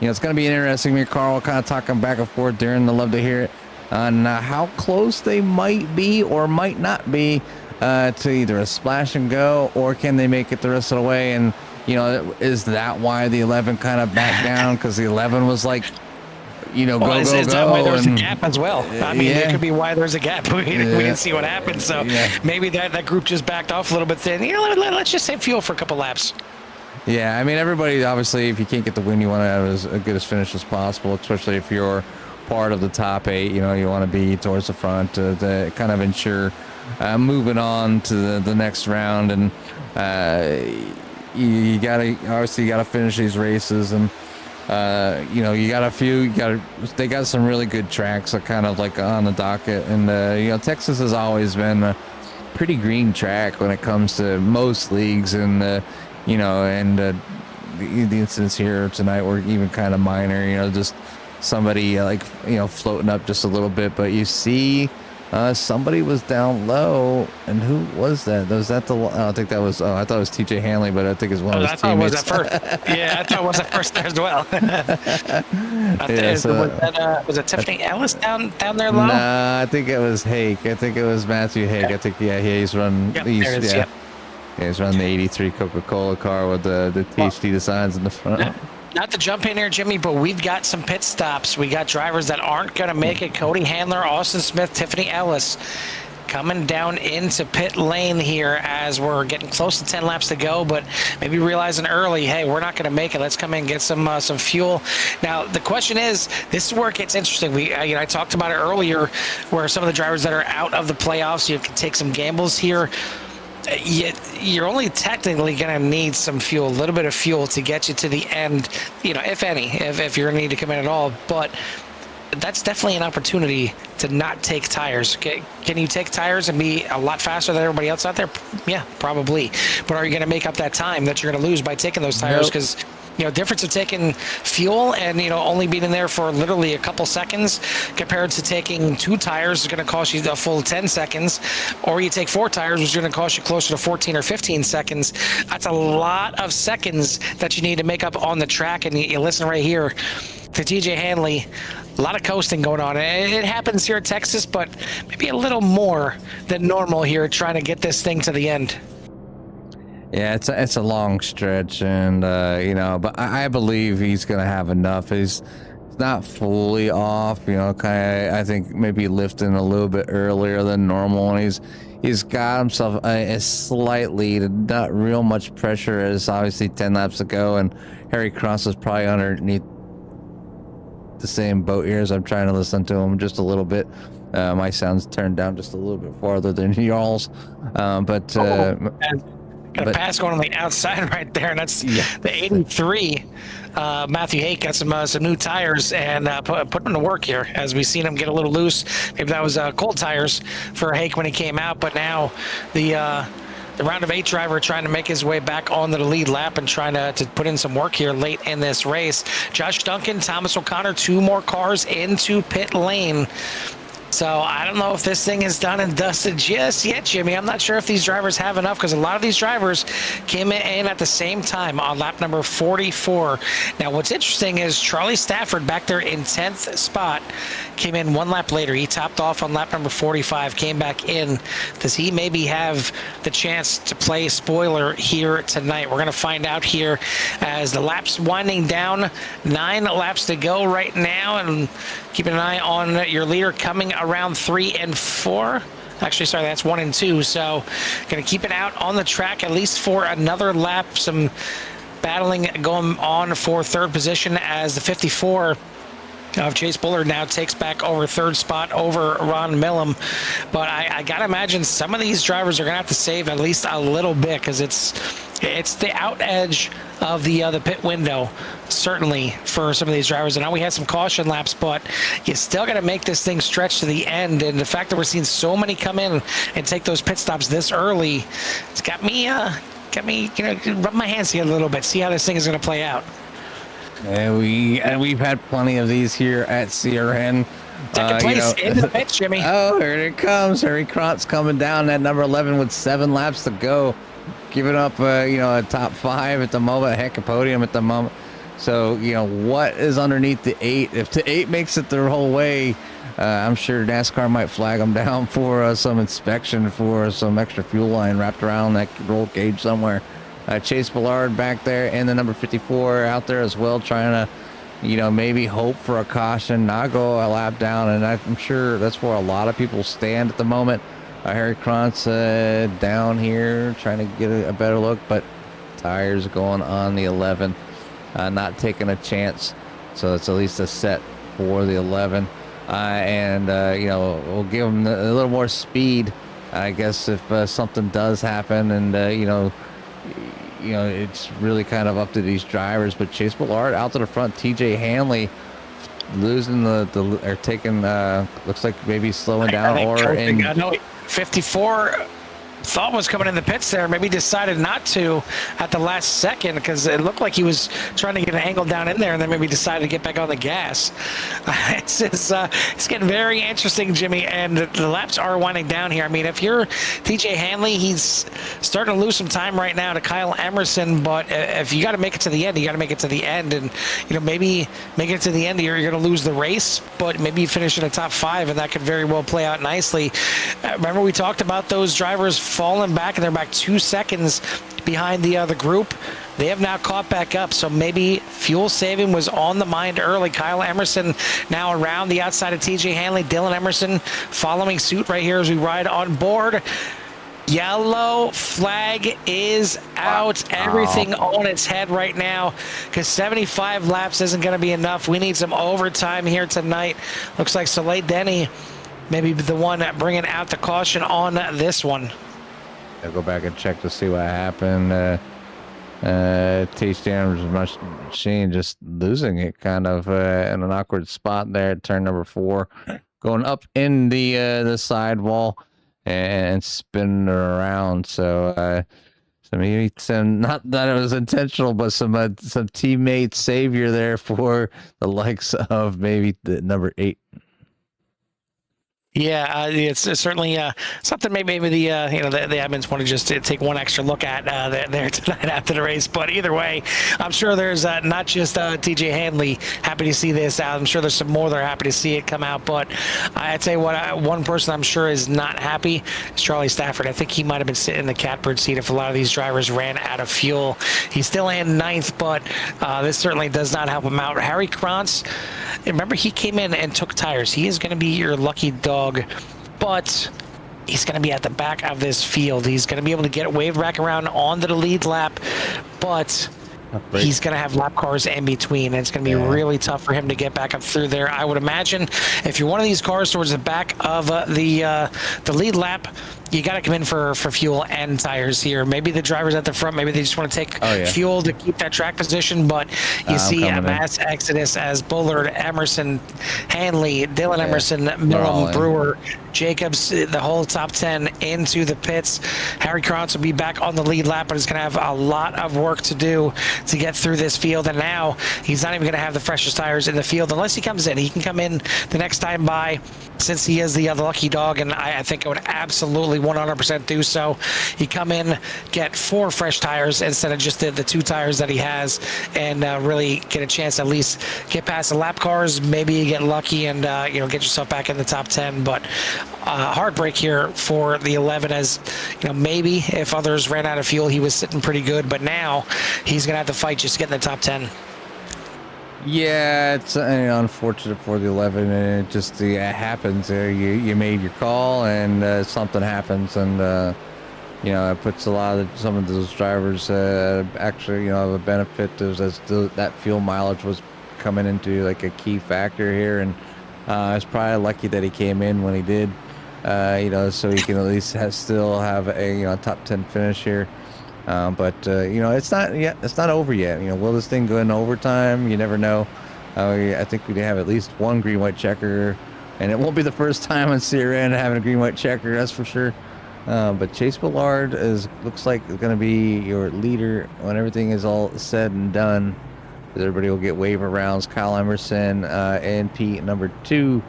it's going to be interesting. Me and Carl kind of talking back and forth during. I'd love to hear it on how close they might be or might not be to either a splash and go, or can they make it the rest of the way. And is that why the 11 kind of backed down? Because the 11 was like, is that why there's a gap as well? I mean, it could be why there's a gap. We didn't see what happened, so maybe that group just backed off a little bit. Then let's just save fuel for a couple laps. Yeah, I mean, everybody, obviously, if you can't get the win, you want to have as good a finish as possible, especially if you're part of the top 8. You want to be towards the front to kind of ensure moving on to the next round. And you gotta finish these races, and they got some really good tracks kind of like on the docket. And Texas has always been a pretty green track when it comes to most leagues, and the incidents here tonight were even kind of minor, just somebody floating up just a little bit. But you see somebody was down low, and who was that? Was that I don't think that was. I thought it was TJ Hanley, but I think it's one of his teammates. I thought it was at first. Yeah, I thought it was at first there as well. Was it Tiffany Ellis down there low? Nah, I think it was Hake. I think it was Matthew Hake. I think he's run. He's run the '83 Coca-Cola car with the THD designs in the front. Not to jump in here, Jimmy, but we've got some pit stops. We got drivers that aren't going to make it. Cody Handler, Austin Smith, Tiffany Ellis coming down into pit lane here as we're getting close to 10 laps to go, but maybe realizing early, hey, we're not going to make it. Let's come in and get some fuel. Now, the question is, this is where it gets interesting. I talked about it earlier, where some of the drivers that are out of the playoffs, you can take some gambles here. You're only technically going to need some fuel, a little bit of fuel to get you to the end, if any, if you're going to need to come in at all. But that's definitely an opportunity to not take tires. Can you take tires and be a lot faster than everybody else out there? Yeah, probably. But are you going to make up that time that you're going to lose by taking those tires? Because difference of taking fuel and only being in there for literally a couple seconds compared to taking 2 tires is going to cost you a full 10 seconds, or you take 4 tires, which is going to cost you closer to 14 or 15 seconds. That's a lot of seconds that you need to make up on the track. And you listen right here to TJ Hanley. A lot of coasting going on. It happens here in Texas, but maybe a little more than normal here, trying to get this thing to the end. Yeah, it's a long stretch, and but I believe he's gonna have enough. He's not fully off, I think maybe lifting a little bit earlier than normal, and he's got himself a slight lead, not real much pressure, as obviously 10 laps to go, and Harry Krantz is probably underneath the same boat here as I'm trying to listen to him just a little bit. My sound's turned down just a little bit farther than y'all's, Got a pass going on the outside right there, and that's the 83. Matthew Hake got some new tires and put them to work here as we've seen him get a little loose. Maybe that was cold tires for Hake when he came out, but now the round of 8 driver trying to make his way back onto the lead lap and trying to put in some work here late in this race. Josh Duncan, Thomas O'Connor, 2 more cars into pit lane. So I don't know if this thing is done and dusted just yet, Jimmy. I'm not sure if these drivers have enough because a lot of these drivers came in at the same time on lap number 44. Now, what's interesting is Charlie Stafford back there in 10th spot came in 1 lap later. He topped off on lap number 45, came back in. Does he maybe have the chance to play spoiler here tonight? We're going to find out here as the laps winding down. 9 laps to go right now, and keep an eye on your leader coming around 3 and 4. Actually, sorry, that's 1 and 2. So going to keep it out on the track at least for another lap. Some battling going on for 3rd position as the 54 of Chase Bullard now takes back over 3rd spot over Ron Millam. But I got to imagine some of these drivers are going to have to save at least a little bit because it's the out edge of the pit window, certainly, for some of these drivers. And now we had some caution laps, but you still got to make this thing stretch to the end. And the fact that we're seeing so many come in and take those pit stops this early, it's got me, rub my hands here a little bit, see how this thing is going to play out. And we've had plenty of these here at CRN. Second place into the pits, Jimmy. Oh, here it comes. Harry Krantz coming down at number 11 with 7 laps to go. Giving up, a top 5 at the moment, heck, a podium at the moment. So, what is underneath the 8? If the 8 makes it the whole way, I'm sure NASCAR might flag them down for some inspection for some extra fuel line wrapped around that roll cage somewhere. Chase Bullard back there and the number 54 out there as well, trying to, maybe hope for a caution, not go a lap down. And I'm sure that's where a lot of people stand at the moment. Harry Krantz down here trying to get a better look, but tires going on the 11, not taking a chance. So it's at least a set for the 11. We'll give them a little more speed, I guess, if something does happen. And, it's really kind of up to these drivers. But Chase Bullard out to the front, TJ Hanley losing or taking, looks like maybe slowing down or in. I know 54 thought was coming in the pits there, maybe decided not to at the last second because it looked like he was trying to get an angle down in there and then maybe decided to get back on the gas. It's getting very interesting, Jimmy, and the laps are winding down here. I mean, if you're TJ Hanley, he's starting to lose some time right now to Kyle Emerson, but if you got to make it to the end, you got to make it to the end. And, maybe make it to the end, you're going to lose the race, but maybe you finish in the top 5, and that could very well play out nicely. Remember we talked about those drivers falling back, and they're back 2 seconds behind the other group. They have now caught back up, so maybe fuel saving was on the mind early. Kyle Emerson now around the outside of TJ Hanley. Dylan Emerson following suit right here as we ride on board. Yellow flag is out. Everything on its head right now because 75 laps isn't going to be enough. We need some overtime here tonight. Looks like Soleil Denny maybe the one bringing out the caution on this one. I'll go back and check to see what happened. T-Standard's machine just losing it kind of in an awkward spot there at turn number 4, going up in the sidewall and spinning it around. So maybe not that it was intentional, but some teammate savior there for the likes of maybe the number 8. Yeah, it's certainly something maybe the admins want to just take one extra look at there tonight after the race. But either way, I'm sure there's not just TJ Hanley happy to see this out. I'm sure there's some more that are happy to see it come out. But I'd say one person I'm sure is not happy is Charlie Stafford. I think he might have been sitting in the catbird seat if a lot of these drivers ran out of fuel. He's still in 9th, but this certainly does not help him out. Harry Krantz, remember he came in and took tires. He is going to be your lucky dog. But he's going to be at the back of this field. He's going to be able to get waved back around onto the lead lap, but he's going to have lap cars in between, and it's going to be really tough for him to get back up through there. I would imagine if you're one of these cars towards the back of the lead lap, you got to come in for fuel and tires here. Maybe the drivers at the front, maybe they just want to take fuel to keep that track position, but you see a mass exodus as Bullard, Emerson, Hanley, Dylan Emerson, Millum, Brewer, Jacobs, the whole top 10 into the pits. Harry Krantz will be back on the lead lap, but he's going to have a lot of work to do to get through this field. And now he's not even going to have the freshest tires in the field unless he comes in. He can come in the next time by, since he is the lucky dog, and I think I would absolutely 100% do so. He come in, get 4 fresh tires instead of just the 2 tires that he has, and really get a chance to at least get past the lap cars. Maybe you get lucky and get yourself back in the top 10. But heartbreak here for the 11, as maybe if others ran out of fuel, he was sitting pretty good, but now he's gonna have to fight just to get in the top 10. Yeah, it's unfortunate for the 11, and it just happens. You made your call, and something happens, and it puts some of those drivers actually have a benefit as that fuel mileage was coming into like a key factor here, and it's probably lucky that he came in when he did, so he can at least still have a top 10 finish here. But it's not over yet. Will this thing go in overtime? You never know. I think we have at least one green-white checker, and it won't be the first time on CRN having a green-white checker, that's for sure. But Chase Ballard looks like it's going to be your leader when everything is all said and done. Everybody will get waiver rounds. Kyle Emerson, NP number 2.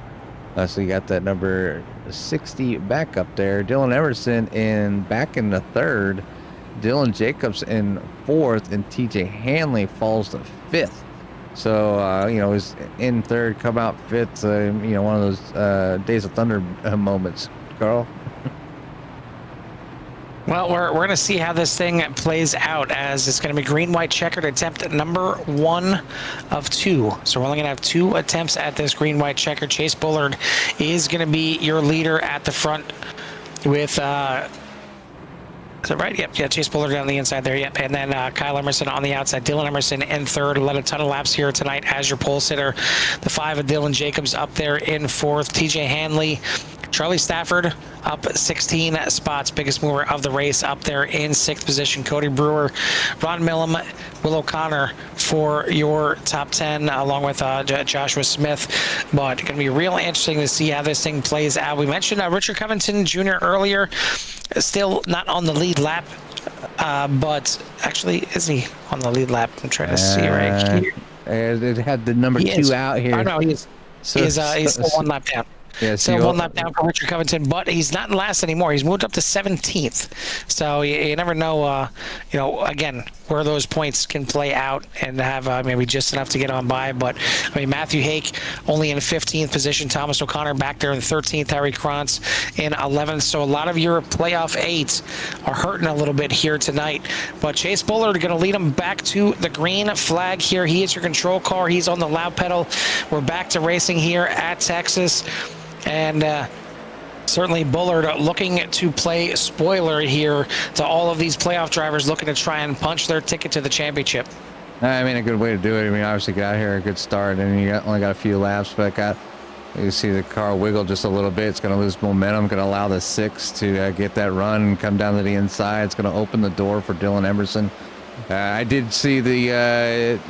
So you got that number 60 back up there. Dylan Emerson back in the 3rd. Dylan Jacobs in 4th, and TJ Hanley falls to 5th. So, is in 3rd, come out 5th. One of those Days of Thunder moments. Carl? Well, we're going to see how this thing plays out, as it's going to be green-white checkered attempt number 1 of 2. So we're only going to have 2 attempts at this green-white checker. Chase Bullard is going to be your leader at the front with... is that right? Yep. Yeah, Chase Bullard on the inside there. Yep. And then Kyle Emerson on the outside. Dylan Emerson in 3rd. Led a ton of laps here tonight as your pole sitter. The 5 of Dylan Jacobs up there in 4th. TJ Hanley. Charlie Stafford up 16 spots. Biggest mover of the race up there in 6th position. Cody Brewer, Ron Millum, Will O'Connor for your top 10, along with Joshua Smith. But it's going to be real interesting to see how this thing plays out. We mentioned Richard Covington Jr. earlier. Still not on the lead lap, but actually, is he on the lead lap? I'm trying to see right here. It had the number 2 out here. Oh, no, he's still 1 lap down. Yeah, so 1 lap down for Richard Covington, but he's not in last anymore. He's moved up to 17th. So you never know, again, where those points can play out and have maybe just enough to get on by. But, Matthew Hake only in 15th position. Thomas O'Connor back there in 13th. Harry Krantz in 11th. So a lot of your playoff 8s are hurting a little bit here tonight. But Chase Bullard going to lead them back to the green flag here. He is your control car. He's on the loud pedal. We're back to racing here at Texas. And certainly Bullard looking to play spoiler here to all of these playoff drivers looking to try and punch their ticket to the championship. A good way to do it. Obviously got here a good start, and you only got a few laps, but you see the car wiggle just a little bit. It's going to lose momentum, going to allow the 6 to get that run and come down to the inside. It's going to open the door for Dylan Emerson. I did see the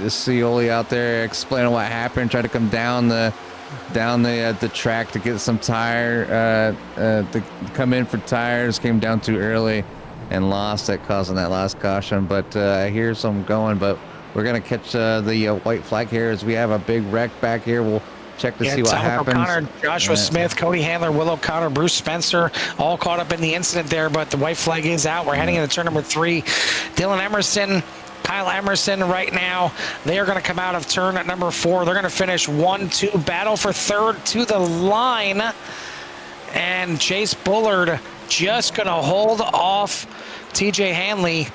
Scioli out there explaining what happened, tried to come down the track to get some tire to come in for tires, came down too early and lost that, causing that last caution. But I hear some going, but we're gonna catch the white flag here as we have a big wreck back here. We'll check to see what happens. O'Connor, Joshua Smith, Cody Handler, Will O'Connor, Bruce Spencer, all caught up in the incident there, but the white flag is out. We're heading into turn number 3. Dylan Emerson, Kyle Emerson right now, they are going to come out of turn at number 4. They're going to finish 1-2, battle for 3rd to the line. And Chase Bullard just going to hold off TJ Hanley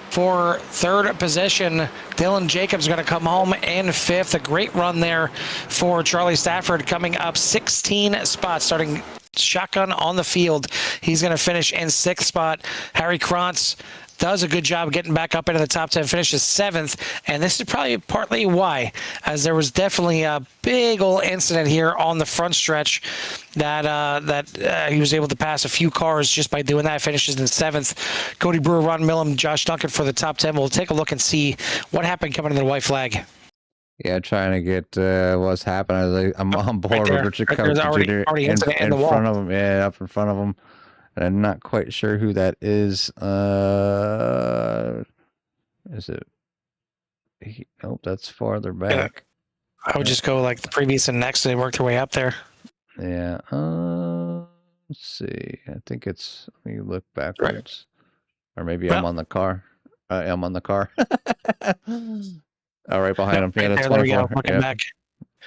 for 3rd position. Dylan Jacobs going to come home in 5th. A great run there for Charlie Stafford, coming up 16 spots, starting shotgun on the field. He's going to finish in 6th spot. Harry Krantz does a good job getting back up into the top 10, finishes 7th, and this is probably partly why, as there was definitely a big old incident here on the front stretch that he was able to pass a few cars just by doing that. Finishes in 7th. Cody Brewer, Ron Millum, Josh Duncan for the top 10. We'll take a look and see what happened coming into the white flag. Yeah, trying to get what's happening. I'm on board Right there. with Richard Right Covington there's already Jr. incident in in the wall. front of him. Yeah, up in front of him. And I'm not quite sure who that is. Is it? Nope, that's farther back. I would just go like the previous and next, so they work their way up there. Yeah. Let's see. I think it's. Let me look backwards, or maybe I'm on the car. I'm on the car. Oh, right behind him. Yeah, that's 24. There we go. Looking back.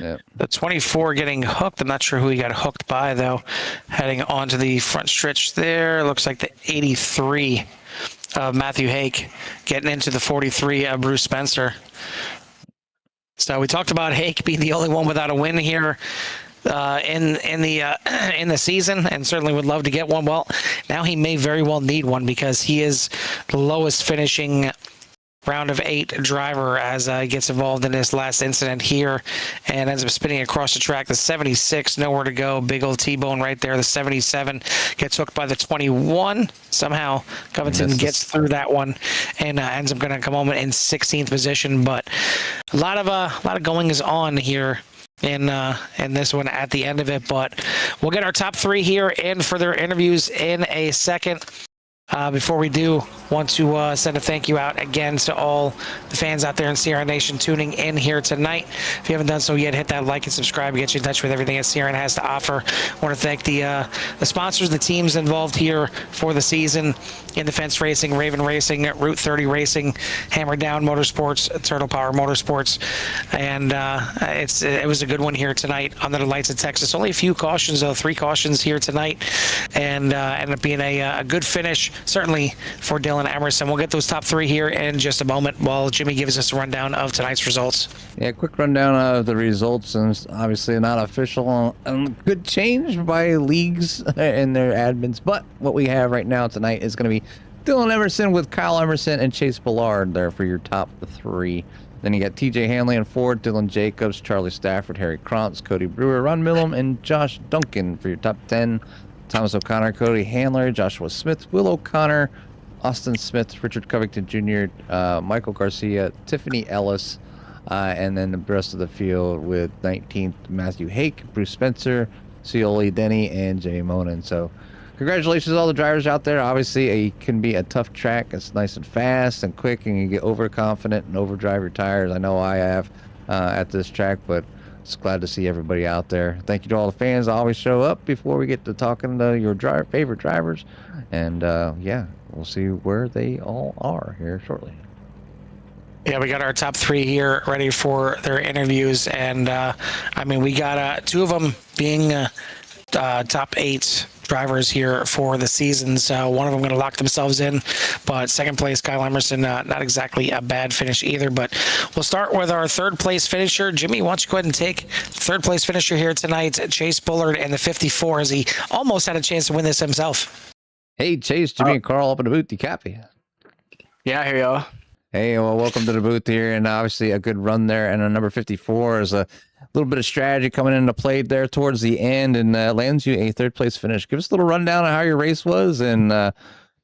Yeah. The 24 getting hooked. I'm not sure who he got hooked by, though. Heading onto the front stretch there. Looks like the 83 of Matthew Hake getting into the 43 of Bruce Spencer. So we talked about Hake being the only one without a win here in the season, and certainly would love to get one. Well, now he may very well need one because he is the lowest finishing round of 8 driver as he gets involved in this last incident here and ends up spinning across the track. The 76, nowhere to go. Big old T-bone right there. The 77 gets hooked by the 21. Somehow Covington gets through that one and ends up going to come home in 16th position. But a lot of going is on here in this one at the end of it. But we'll get our top 3 here in for their interviews in a second. Before we do, want to send a thank you out again to all the fans out there in CRN Nation tuning in here tonight. If you haven't done so yet, hit that like and subscribe. Get you in touch with everything that CRN has to offer. I want to thank the sponsors, the teams involved here for the season in the fence racing, Raven Racing, Route 30 Racing, Hammer Down Motorsports, Turtle Power Motorsports, and it was a good one here tonight under the lights of Texas. Only a few cautions, though, 3 cautions here tonight, and ended up being a good finish. Certainly for Dylan Emerson. We'll get those top 3 here in just a moment while Jimmy gives us a rundown of tonight's results. Yeah, quick rundown of the results, and it's obviously not official. Good change by leagues and their admins, but what we have right now tonight is going to be Dylan Emerson with Kyle Emerson and Chase Ballard there for your top 3. Then you got TJ Hanley and Ford, Dylan Jacobs, Charlie Stafford, Harry Krantz, Cody Brewer, Ron Millum, and Josh Duncan for your top 10. Thomas O'Connor, Cody Handler, Joshua Smith, Will O'Connor, Austin Smith, Richard Covington Jr., Michael Garcia, Tiffany Ellis, and then the rest of the field with 19th Matthew Hake, Bruce Spencer, Cioli Denny, and Jay Monin. So congratulations to all the drivers out there. Obviously, it can be a tough track. It's nice and fast and quick, and you get overconfident and overdrive your tires. I know I have at this track, but it's glad to see everybody out there. Thank you to all the fans that always show up before we get to talking to your favorite drivers. And yeah, we'll see where they all are here shortly. Yeah, we got our top 3 here ready for their interviews. And I mean, we got 2 of them being top 8 drivers here for the season. So one of them going to lock themselves in, but second place Kyle Emerson, not exactly a bad finish either. But we'll start with our 3rd place finisher. Jimmy, why don't you go ahead and take 3rd place finisher here tonight, Chase Bullard, and the 54, as he almost had a chance to win this himself. Hey, Chase, Jimmy, and Carl up in the booth. You copy? Yeah, here y'all. Hey, well, welcome to the booth here, and obviously a good run there. And a number 54 is a little bit of strategy coming into play there towards the end, and lands you a 3rd place finish. Give us a little rundown on how your race was, and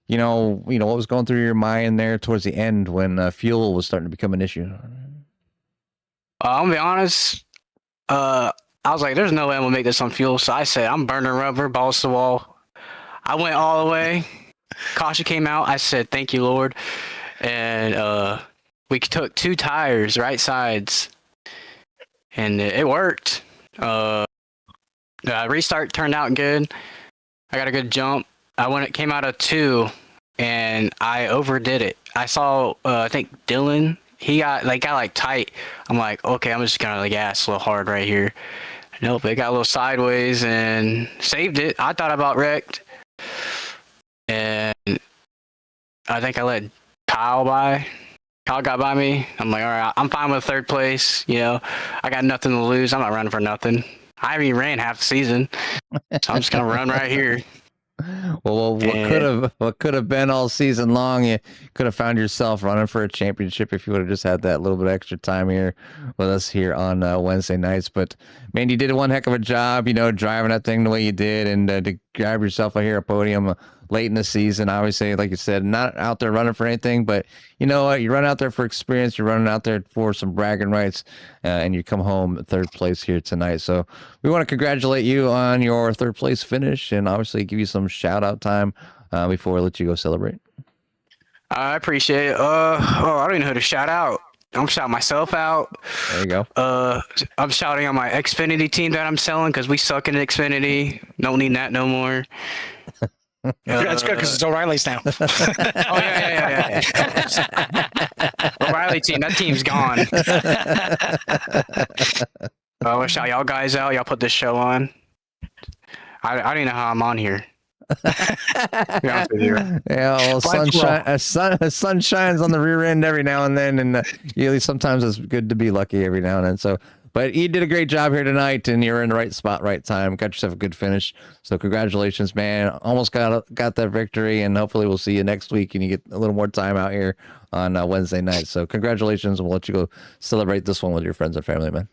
you know what was going through your mind there towards the end when fuel was starting to become an issue. I'm gonna be honest. I was like, "There's no way I'm gonna make this on fuel," so I said, "I'm burning rubber, balls to the wall." I went all the way. Caution came out. I said, "Thank you, Lord." And we took 2 tires, right sides, and it worked. Restart turned out good. I got a good jump. It came out of 2, and I overdid it. I saw, I think Dylan, he got tight. I'm like, okay, I'm just gonna gas a little hard right here. Nope, it got a little sideways and saved it. I thought I about wrecked, and I think I let Kyle got by me. I'm like, all right, I'm fine with 3rd place. I got nothing to lose. I'm not running for nothing. I haven't even ran half the season, so I'm just gonna run right here. Well, what could have been all season long? You could have found yourself running for a championship if you would have just had that little bit of extra time here with us here on Wednesday nights. But man, you did one heck of a job, driving that thing the way you did, and to grab yourself a podium late in the season. Obviously, like you said, not out there running for anything, but you know what? You run out there for experience. You're running out there for some bragging rights, and you come home third place here tonight. So we want to congratulate you on your third place finish, and obviously give you some shout out time before we let you go celebrate. I appreciate it. I don't even know who to shout out. I'm shouting myself out. There you go. I'm shouting on my Xfinity team that I'm selling because we suck in Xfinity. Don't need that no more. That's good because it's O'Reilly's now. Oh yeah. O'Reilly team. That team's gone. I want to shout y'all guys out. Y'all put this show on. I don't even know how I'm on here. Yeah, well, sun shines on the rear end every now and then, and sometimes it's good to be lucky every now and then. So, but you did a great job here tonight, and you're in the right spot, right time. Got yourself a good finish. So, congratulations, man! Almost got that victory, and hopefully we'll see you next week, and you get a little more time out here on Wednesday night. So, congratulations, and we'll let you go celebrate this one with your friends and family, man.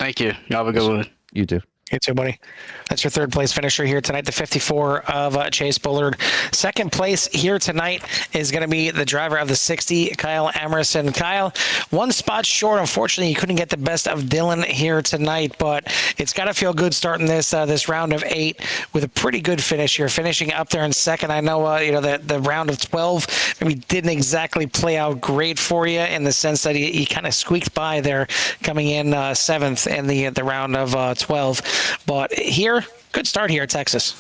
Thank you. Y'all have a good one. You too. You too, buddy. That's your third place finisher here tonight, the 54 of Chase Bullard. Second place here tonight is going to be the driver of the 60, Kyle Emerson. Kyle, one spot short. Unfortunately, you couldn't get the best of Dylan here tonight, but it's got to feel good starting this round of 8 with a pretty good finish here, finishing up there in second. I know the round of 12 maybe didn't exactly play out great for you in the sense that he kind of squeaked by there, coming in 7th in the round of 12. But here, good start here at Texas.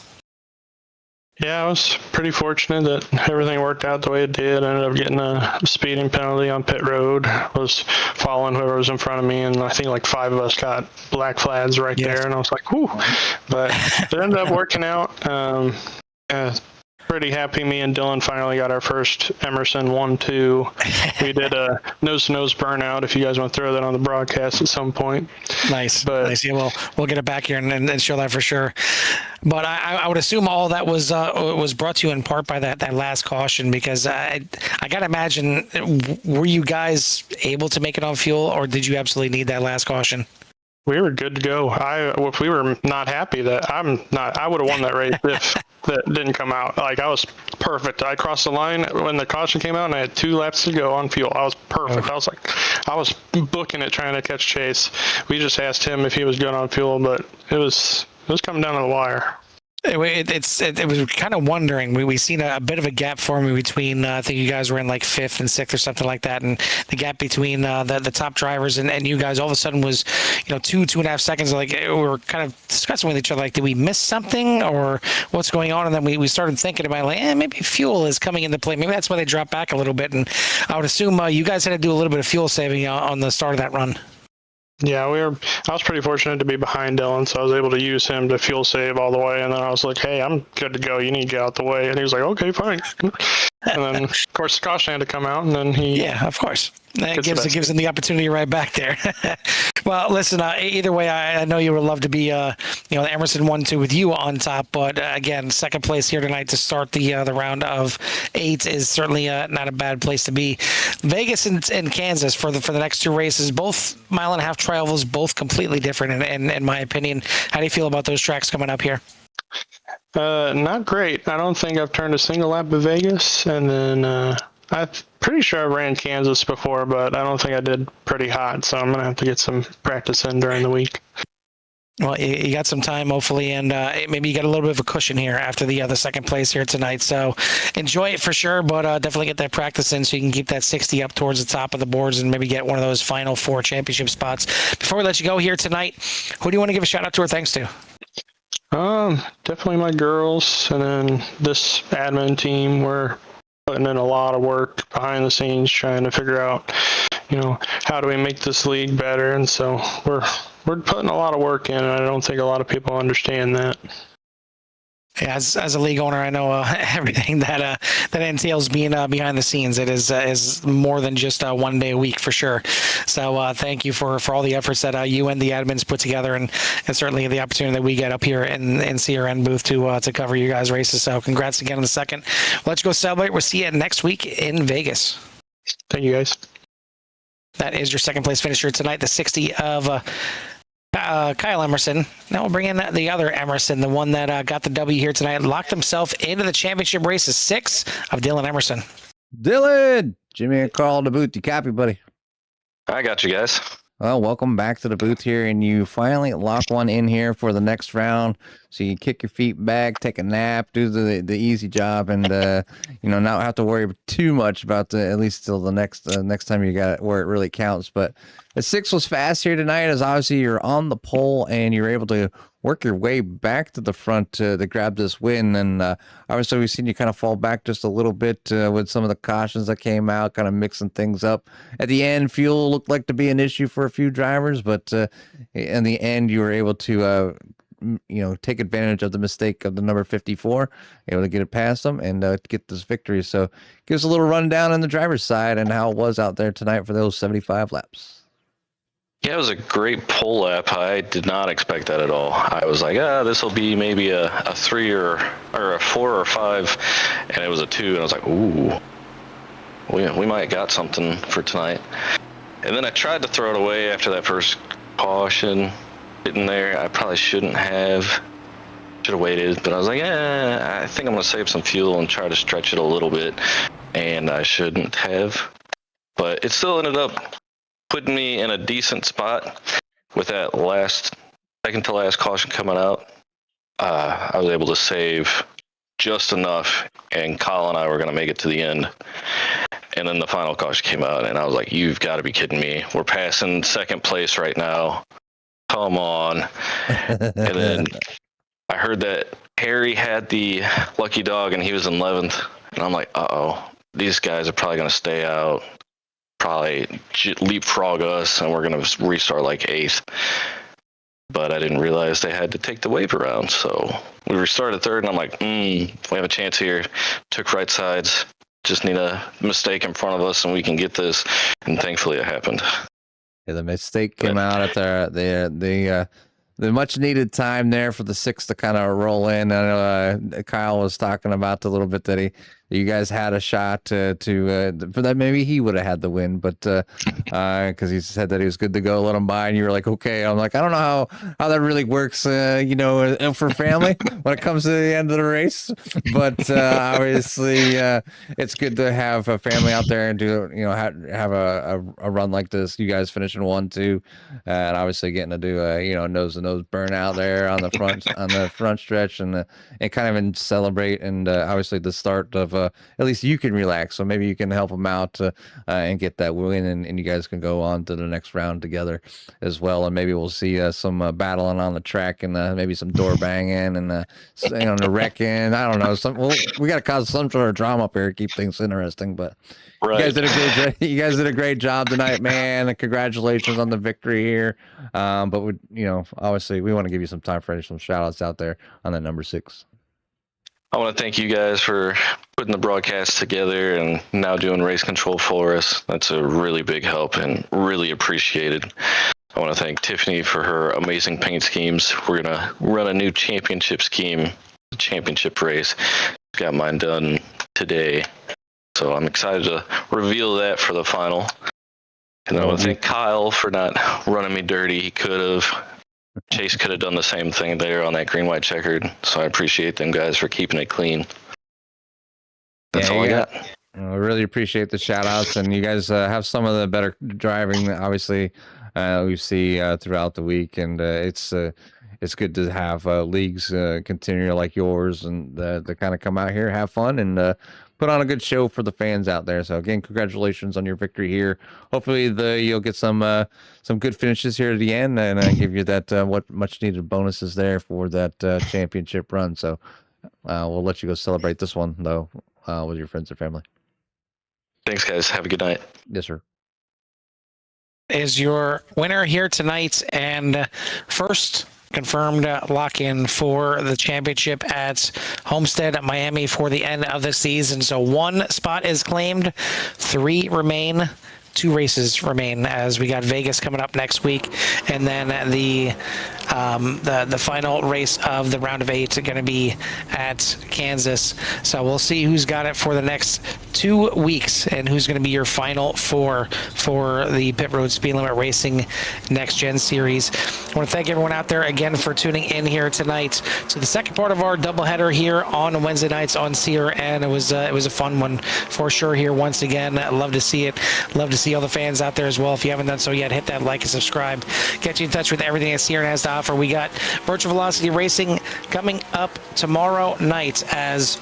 Yeah, I was pretty fortunate that everything worked out the way it did. I ended up getting a speeding penalty on pit road. I was following whoever was in front of me, and I think like 5 of us got black flags right there, and I was like, whew. But it ended up working out. Pretty happy me and Dylan finally got our first Emerson 1-2. We did a nose-to-nose burnout, if you guys want to throw that on the broadcast at some point. Nice. Yeah, we'll get it back here and show that for sure. But I would assume all that was brought to you in part by that last caution, because I got to imagine, were you guys able to make it on fuel, or did you absolutely need that last caution? We were good to go. If we were not happy that I would have won that race if that didn't come out. Like, I was perfect. I crossed the line when the caution came out, and I had 2 laps to go on fuel. I was perfect. I was booking it, trying to catch Chase. We just asked him if he was good on fuel, but it was coming down to the wire. It was kind of wondering. We seen a bit of a gap forming between, I think you guys were in like 5th and 6th or something like that, and the gap between the top drivers and you guys all of a sudden was 2.5 seconds. Like, we were kind of discussing with each other, like, did we miss something or what's going on? And then we started thinking about, like, maybe fuel is coming into play. Maybe that's why they dropped back a little bit. And I would assume you guys had to do a little bit of fuel saving on the start of that run. Yeah, I was pretty fortunate to be behind Dylan, so I was able to use him to fuel save all the way. And then I was like, hey, I'm good to go. You need to get out the way. And he was like, okay, fine. And then, of course, the caution had to come out, and then he... Yeah, of course. That gives him the opportunity right back there. Well, listen, either way, I know you would love to be, the Emerson 1-2 with you on top. But again, second place here tonight to start the round of 8 is certainly not a bad place to be. Vegas and Kansas for the next 2 races, both mile-and-a-half trials, both completely different in my opinion. How do you feel about those tracks coming up here? Not great. I don't think I've turned a single lap at Vegas, and then I'm pretty sure I ran Kansas before, but I don't think I did pretty hot, so I'm going to have to get some practice in during the week. Well, you got some time, hopefully, and maybe you got a little bit of a cushion here after the second place here tonight. So enjoy it for sure, but definitely get that practice in so you can keep that 60 up towards the top of the boards and maybe get one of those final 4 championship spots. Before we let you go here tonight, who do you want to give a shout out to or thanks to? Definitely my girls, and then this admin team. We're putting in a lot of work behind the scenes trying to figure out, how do we make this league better? And so we're putting a lot of work in, and I don't think a lot of people understand that. Yeah, as a league owner, I know everything that entails being behind the scenes. It is more than just 1 day a week for sure. So thank you for all the efforts that you and the admins put together, and certainly the opportunity that we get up here in CRN booth to cover you guys' races. So congrats again on the second. Let's go celebrate. We'll see you next week in Vegas. Thank you, guys. That is your second place finisher tonight, the 60 of Kyle Emerson. Now we'll bring in the other Emerson, the one that got the W here tonight, locked himself into the championship race, 6 of Dylan Emerson. Dylan, Jimmy and Carl in the booth. You copy, buddy? I got you guys. Well, welcome back to the booth here, and you finally lock one in here for the next round. So you kick your feet back, take a nap, do the easy job, and not have to worry too much about at least till the next time you got it where it really counts. But the 6 was fast here tonight, as obviously you're on the pole and you're able to work your way back to the front to grab this win. And obviously we've seen you kind of fall back just a little bit with some of the cautions that came out, kind of mixing things up. At the end, fuel looked like to be an issue for a few drivers, but in the end, you were able to take advantage of the mistake of the number 54, able to get it past them and get this victory. So give us a little rundown on the driver's side and how it was out there tonight for those 75 laps. Yeah, it was a great pole lap. I did not expect that at all. I was like, this will be maybe a 3 or a 4 or 5, and it was a 2, and I was like, ooh, we might got something for tonight. And then I tried to throw it away after that first caution. Sitting there, I probably shouldn't have. Should have waited, but I was like, I think I'm gonna save some fuel and try to stretch it a little bit, and I shouldn't have. But it still ended up putting me in a decent spot with that second to last caution coming out. I was able to save just enough, and Kyle and I were gonna make it to the end. And then the final caution came out, and I was like, you've got to be kidding me. We're passing second place right now. Come on. And then I heard that Harry had the lucky dog and he was in 11th. And I'm like, these guys are probably going to stay out, probably leapfrog us, and we're going to restart like 8th. But I didn't realize they had to take the wave around. So we restarted 3rd, and I'm like, we have a chance here. Took right sides. Just need a mistake in front of us and we can get this. And thankfully it happened. Yeah, the mistake came out at the much needed time there for the 6 to kind of roll in. I know Kyle was talking about a little bit that you guys had a shot to for that. Maybe he would have had the win, but because he said that he was good to go, let him by, and you were like, okay. I'm like, I don't know how that really works, for family when it comes to the end of the race. But obviously, it's good to have a family out there and do have a run like this. You guys finishing 1-2, and obviously getting to do a nose to nose burnout there on the front stretch and kind of celebrate and obviously the start of. At least you can relax, so maybe you can help them out and get that win, and you guys can go on to the next round together as well. And maybe we'll see some battling on the track and maybe some door banging and the wrecking. I don't know. We got to cause some sort of drama up here to keep things interesting. But right. You guys did a great job tonight, man. And congratulations on the victory here. But obviously we want to give you some time for some shout outs out there on that number 6. I want to thank you guys for putting the broadcast together and now doing race control for us. That's a really big help and really appreciated. I want to thank Tiffany for her amazing paint schemes. We're going to run a new championship scheme, championship race. Got mine done today. So I'm excited to reveal that for the final. And I want to thank Kyle for not running me dirty. He could have. Chase could have done the same thing there on that green, white checkered. So I appreciate them guys for keeping it clean. That's all I got. I really appreciate the shout outs, and you guys have some of the better driving, obviously, we see throughout the week. And it's good to have leagues continue like yours and to kind of come out here, have fun, and put on a good show for the fans out there. So again, congratulations on your victory here. Hopefully you'll get some good finishes here at the end, and give you that what much needed bonuses there for that championship run. So we'll let you go celebrate this one though with your friends and family. Thanks, guys. Have a good night. Yes, sir. Is your winner here tonight and first confirmed lock-in for the championship at Homestead, Miami for the end of the season. So 1 spot is claimed, 3 remain. 2 races remain as we got Vegas coming up next week, and then the final race of the round of 8 going to be at Kansas. So we'll see who's got it for the next 2 weeks and who's going to be your final 4 for the Pit Road Speed Limit Racing Next Gen Series. I want to thank everyone out there again for tuning in here tonight to the second part of our doubleheader here on Wednesday nights on Sear, and it was a fun one for sure here once again. Love to see it. Love to see all the fans out there as well. If you haven't done so yet, hit that like and subscribe. Get you in touch with everything that Sear has to offer. We got Virtual Velocity Racing coming up tomorrow night as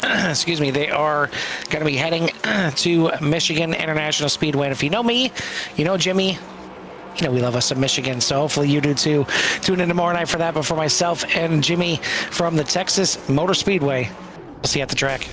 excuse me, they are going to be heading to Michigan International Speedway. And if you know me, you know Jimmy, you know we love us some Michigan, so hopefully you do too. Tune in tomorrow night for that. But for myself and Jimmy from the Texas Motor Speedway, we'll see you at the track.